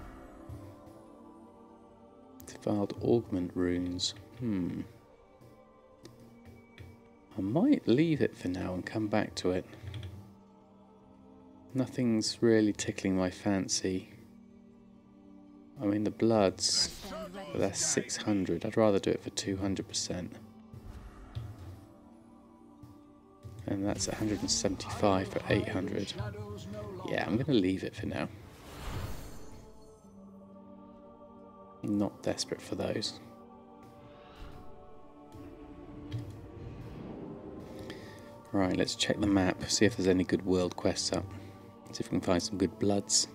Defiled Augment runes. I might leave it for now and come back to it. Nothing's really tickling my fancy. I mean, the bloods, but that's 600. I'd rather do it for 200%. And that's 175 for 800. Yeah, I'm going to leave it for now. Not desperate for those. Right, let's check the map, see if there's any good world quests up. See if we can find some good bloods.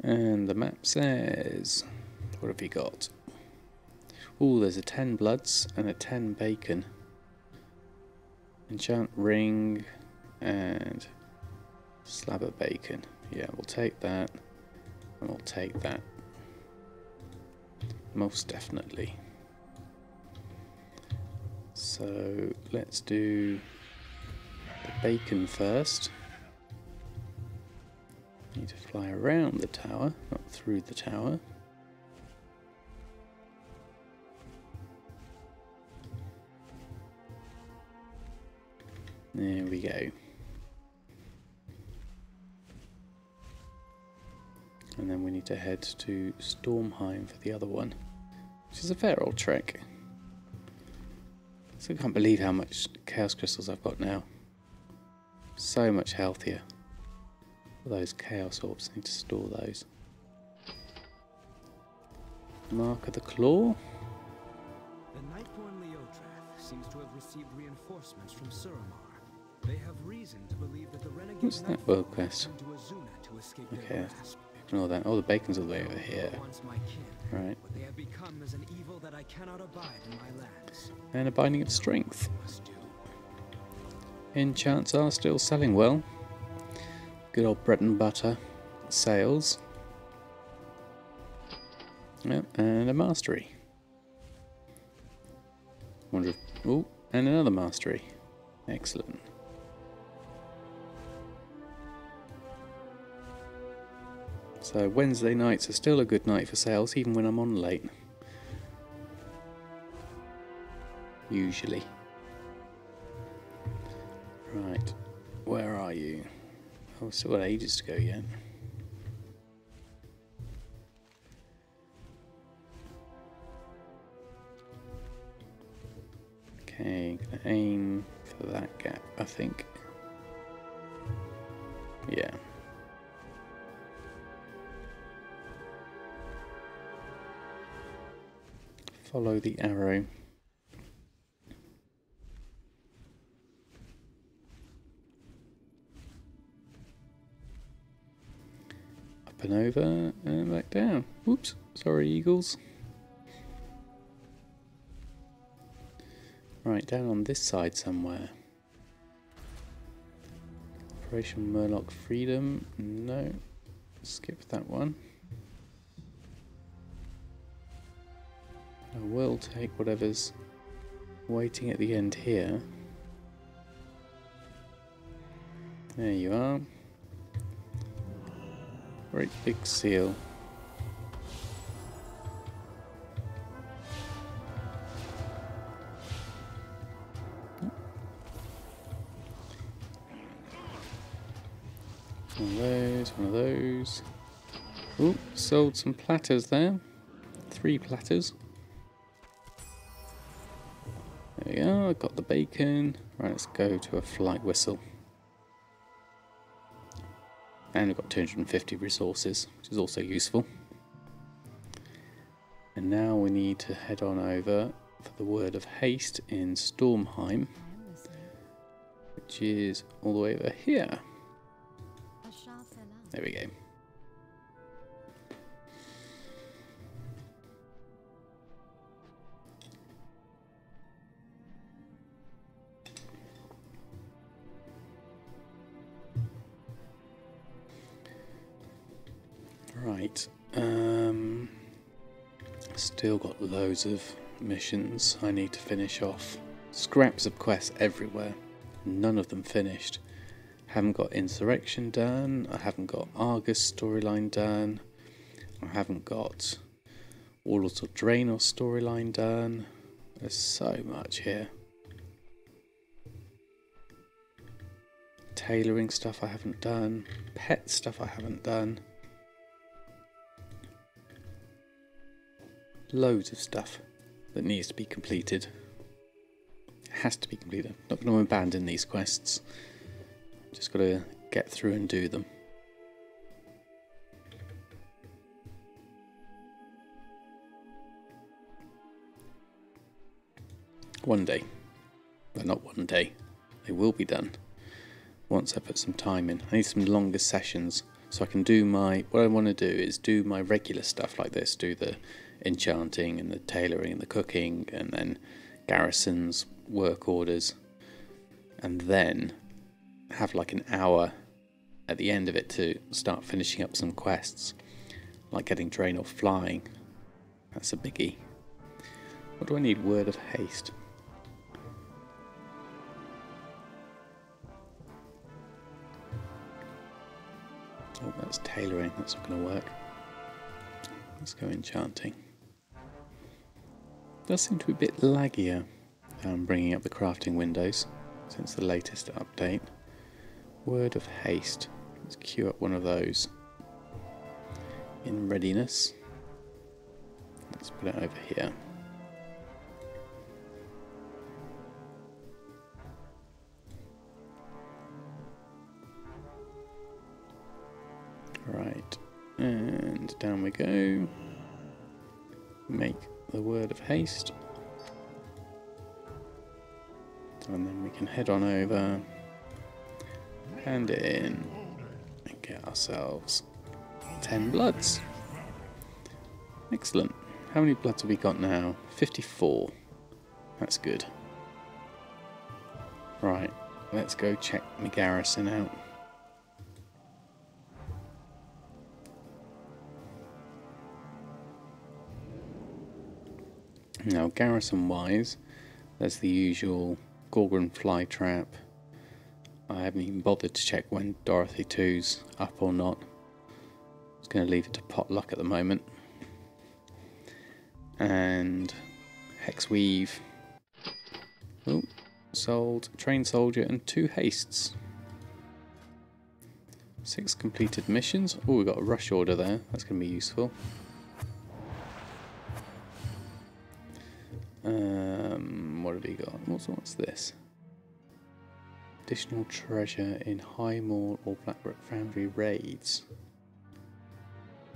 And the map says, what have you got? Oh, there's a 10 bloods and a 10 bacon. Enchant ring and slab of bacon. Yeah, we'll take that and we'll take that. Most definitely. So let's do the bacon first. Need to fly around the tower, not through the tower. There we go. And then we need to head to Stormheim for the other one, which is a fair old trek. So I can't believe how much chaos crystals I've got now. So much healthier. Those chaos orbs, I need to store those. Mark of the Claw. The Nightborn Leotrath seems to have received reinforcements from Suramar. They have reason to believe that the renegade What's that world quest? Okay, ignore that. Oh, the bacon's all the way over here. Right. What they have become is an evil that I cannot abide in my lands. And a Binding of Strength. Enchants are still selling well. Good old bread and butter sales. Yep, and a mastery. Wonder if, oh, and another mastery. Excellent. So Wednesday nights are still a good night for sales, even when I'm on late. Usually. Right, where are you? Oh, still got ages to go yet. Okay, gonna aim for that gap, I think. Yeah. Follow the arrow. Up and over and back down. Whoops, sorry eagles. Right, down on this side somewhere. Operation Murloc Freedom. No. Skip that one. I will take whatever's waiting at the end here. There you are. Great big seal. One of those, one of those. Ooh, sold some platters there. 3 platters. There we are, I've got the bacon. Right, let's go to a flight whistle. And we've got 250 resources, which is also useful. And now we need to head on over for the word of haste in Stormheim, which is all the way over here. There we go. Right, still got loads of missions I need to finish off. Scraps of quests everywhere, none of them finished. Haven't got Insurrection done, I haven't got Argus storyline done, I haven't got Warlords of Draenor storyline done. There's so much here. Tailoring stuff I haven't done, pet stuff I haven't done. Loads of stuff that needs to be completed. It has to be completed. Not going to abandon these quests. Just got to get through and do them. One day. Well, not one day. They will be done. Once I put some time in. I need some longer sessions so I can do my... What I want to do is do my regular stuff like this. Do the enchanting and the tailoring and the cooking, and then garrisons, work orders, and then have like an hour at the end of it to start finishing up some quests, like getting Draenor flying. That's a biggie. What do I need? Word of haste. Oh, that's tailoring. That's not going to work. Let's go enchanting. Does seem to be a bit laggier bringing up the crafting windows since the latest update. Word of haste. Let's queue up one of those in readiness. Let's put it over here. Right, and down we go. Make the word of haste. And then we can head on over, hand it in, and get ourselves 10 bloods. Excellent. How many bloods have we got now? 54. That's good. Right, let's go check the garrison out. Now, garrison-wise, there's the usual Gorgon fly trap. I haven't even bothered to check when Dorothy 2's up or not. I'm just going to leave it to pot luck at the moment. And Hex Weave. Oh, sold Trained Soldier and 2 hastes. 6 completed missions. Oh, we've got a rush order there. That's going to be useful. What have we got? What's this? Additional treasure in High Mall or Blackrock Foundry raids.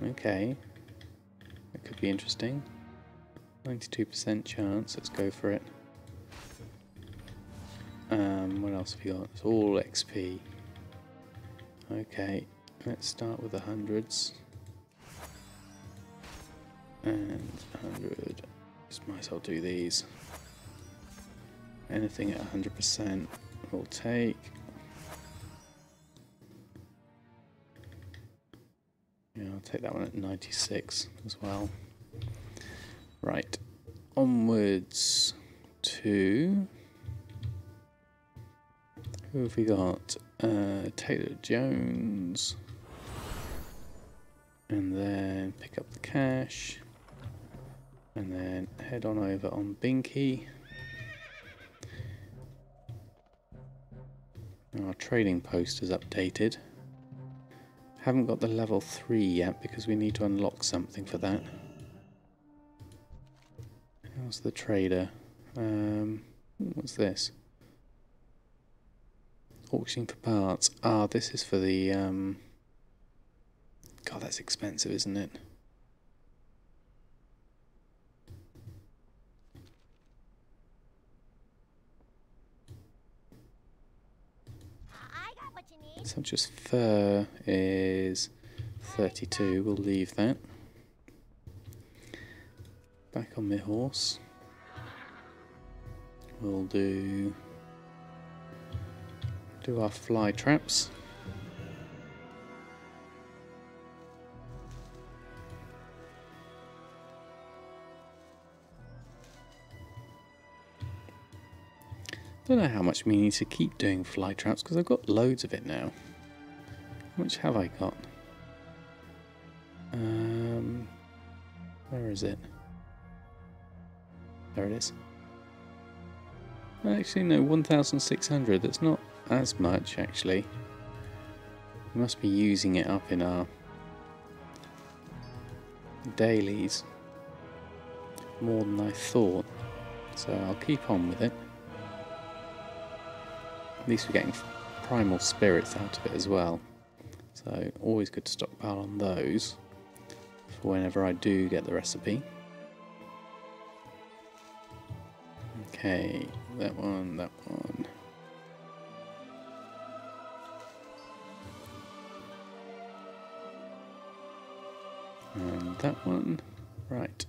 Okay. That could be interesting. 92% chance. Let's go for it. What else have we got? It's all XP. Okay. Let's start with the hundreds. And 100. Just might as well do these. Anything at 100% we'll take. Yeah, I'll take that one at 96 as well. Right, onwards to... Who have we got? Taylor Jones. And then pick up the cash. And then head on over on Binky. Our trading post is updated. Haven't got the level 3 yet because we need to unlock something for that. How's the trader? What's this? Auctioning for parts. Ah, this is for the God, that's expensive, isn't it? I got what you need. Sumptuous fur is 32. We'll leave that. Back on my horse. We'll do our fly traps. Don't know how much we need to keep doing fly traps because I've got loads of it now. How much have I got? Where is it? There it is. Actually, no, 1,600. That's not as much, actually. We must be using it up in our dailies more than I thought. So I'll keep on with it. At least we're getting primal spirits out of it as well. So always good to stockpile on those for whenever I do get the recipe. Okay, that one, that one. And that one. Right.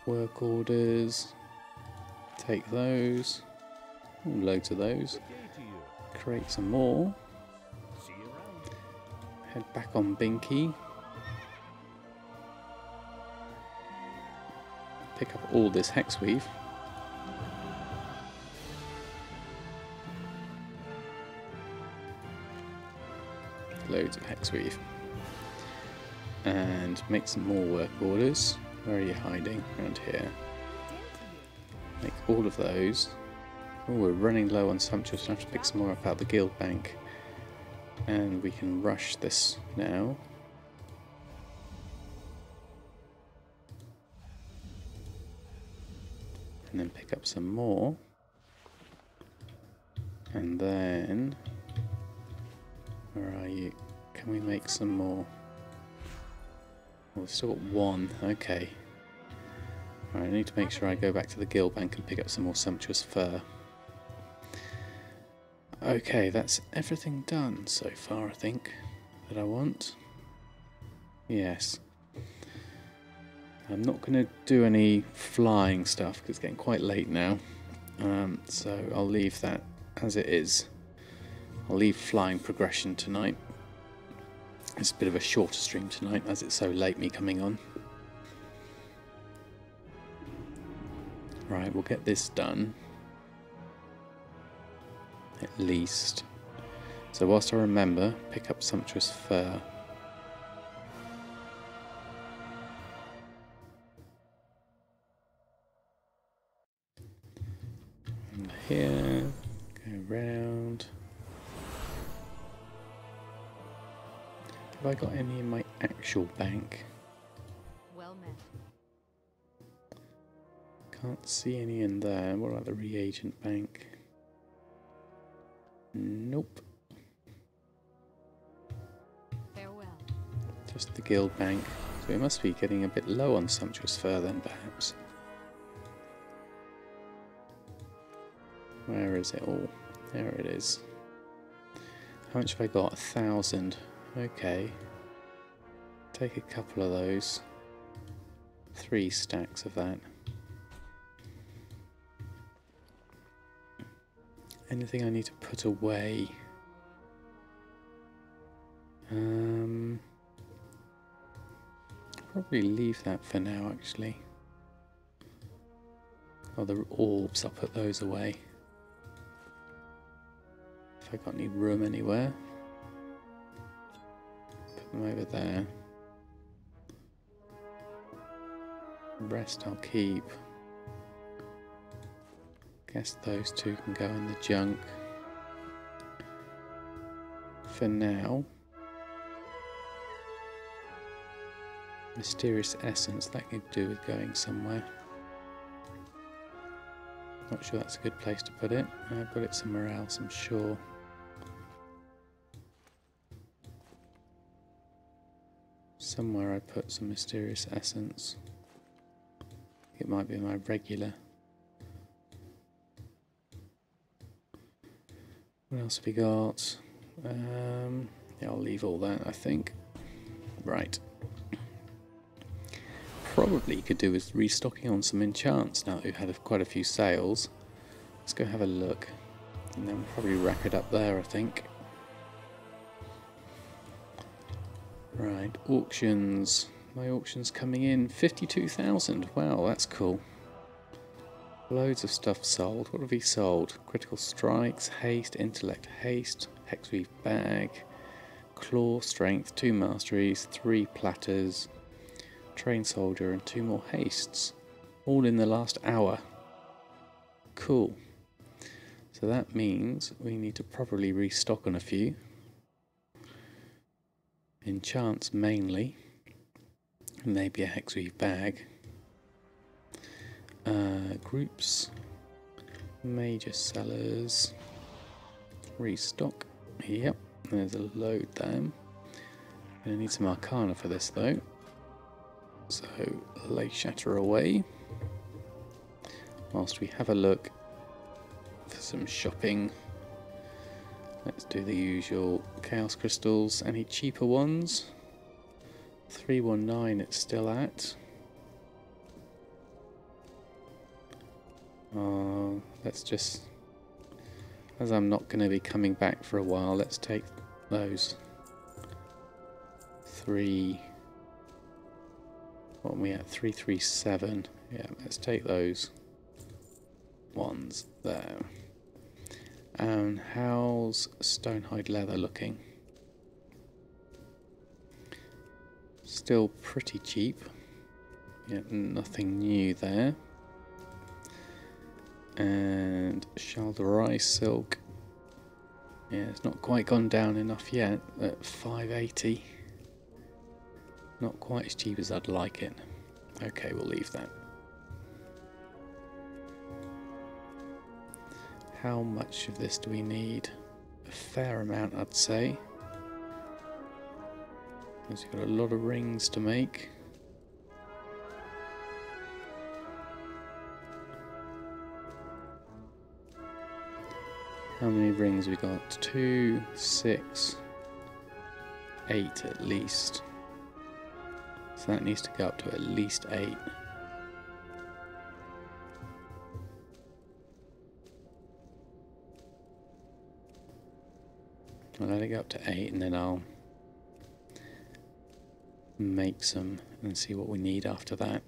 Work orders. Take those. Ooh, loads of those. Create some more. Head back on Binky. Pick up all this hexweave. Loads of hexweave. And make some more work orders. Where are you hiding? Around here. Make all of those. Oh, we're running low on sumptuous. I have to pick some more up out of the guild bank. And we can rush this now. And then pick up some more. And then... where are you? Can we make some more? Oh, we've still got one. Okay. Alright, I need to make sure I go back to the guild bank and pick up some more sumptuous fur. Okay, that's everything done so far, I think, that I want. Yes. I'm not going to do any flying stuff because it's getting quite late now. So I'll leave that as it is. I'll leave flying progression tonight. It's a bit of a shorter stream tonight as it's so late me coming on. Right, we'll get this done. At least. So whilst I remember, pick up sumptuous fur. And here, go round. Have I got any in my actual bank? Well met. Can't see any in there. What about the reagent bank? Nope. Farewell. Just the guild bank. So we must be getting a bit low on sumptuous fur then, perhaps. Where is it all? There it is. How much have I got? 1,000. Okay. Take a couple of those. 3 stacks of that. Anything I need to put away? Probably leave that for now, actually. Oh, the orbs, I'll put those away. If I got any room anywhere. Put them over there. Rest I'll keep. Guess those two can go in the junk. For now. Mysterious essence, that could do with going somewhere. Not sure that's a good place to put it. I'll put it somewhere else, I'm sure. Somewhere I put some mysterious essence. It might be my regular. What else have we got? Yeah, I'll leave all that, I think. Right. Probably could do with restocking on some enchants now that we've had quite a few sales. Let's go have a look. And then we'll probably wrap it up there, I think. Right, auctions. My auction's coming in 52,000. Wow, that's cool. Loads of stuff sold. What have we sold? Critical strikes, haste, intellect, haste, hexweave bag, claw, strength, 2 masteries, 3 platters, train soldier, and 2 more hastes. All in the last hour. Cool. So that means we need to probably restock on a few. Enchants mainly. Maybe a hexweave bag. Groups. Major sellers. Restock. Yep, there's a load there. Gonna need some arcana for this though. So lay shatter away. Whilst we have a look for some shopping. Let's do the usual chaos crystals. Any cheaper ones? 319 it's still at. Let's just, as I'm not going to be coming back for a while, let's take those 3. What are we at? 337. Yeah, let's take those ones there. And how's Stonehide leather looking? Still pretty cheap. Yeah, nothing new there. And shal'dorei silk. Yeah, it's not quite gone down enough yet at 580. Not quite as cheap as I'd like it. Okay, we'll leave that. How much of this do we need? A fair amount, I'd say. Because we've got a lot of rings to make. How many rings we got? 2, 6, 8 at least. So that needs to go up to at least 8. I'll let it go up to 8 and then I'll make some and see what we need after that.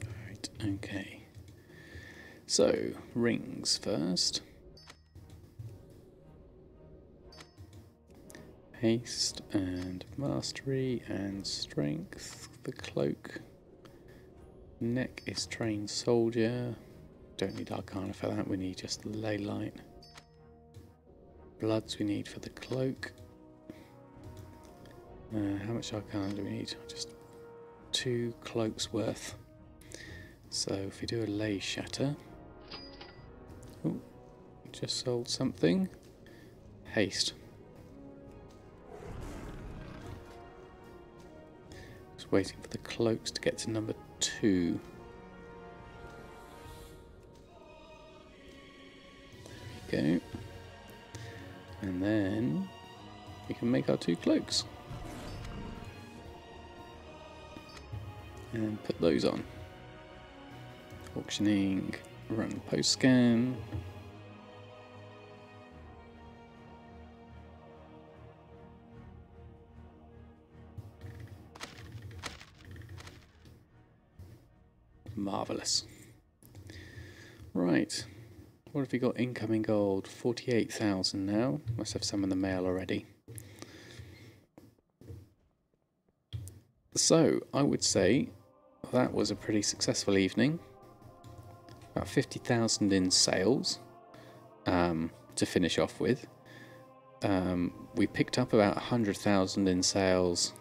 Alright, okay. So, rings first. Haste and mastery and strength. The cloak. Neck is trained soldier. Don't need arcana for that, we need just the ley light. Bloods we need for the cloak. How much arcana do we need? Just 2 cloaks worth. So if we do a lay shatter. Oh, just sold something. Haste. Just waiting for the cloaks to get to number 2. There we go. And then we can make our 2 cloaks. And put those on. Auctioning, run post scan. Marvellous. Right. What have we got incoming gold? 48,000 now. Must have some in the mail already. So, I would say that was a pretty successful evening. About 50,000 in sales to finish off with. We picked up about 100,000 in sales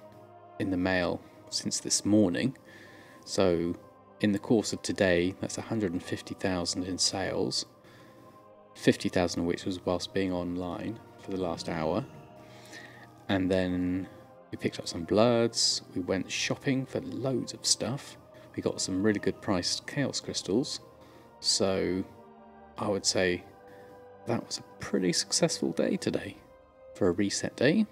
in the mail since this morning. So in the course of today, that's 150,000 in sales, 50,000 of which was whilst being online for the last hour. And then we picked up some bloods, we went shopping for loads of stuff, we got some really good priced chaos crystals, so I would say that was a pretty successful day today for a reset day.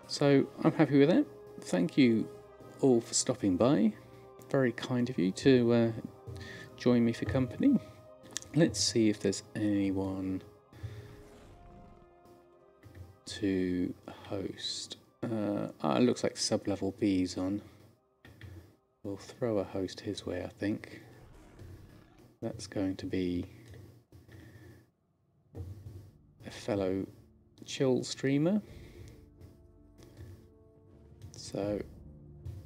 So I'm happy with it. Thank you all for stopping by. Very kind of you to join me for company. Let's see if there's anyone to host. It looks like sub-level B's on. We'll throw a host his way, I think. That's going to be a fellow chill streamer. So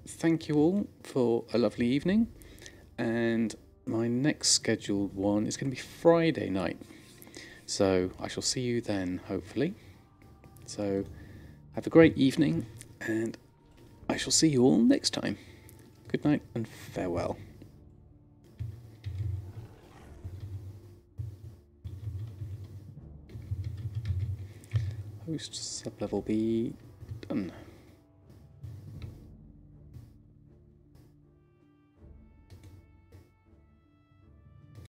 thank you all for a lovely evening, and my next scheduled one is going to be Friday night, so I shall see you then, hopefully. So have a great evening, and I shall see you all next time. Good night and farewell. Host sub-level B done.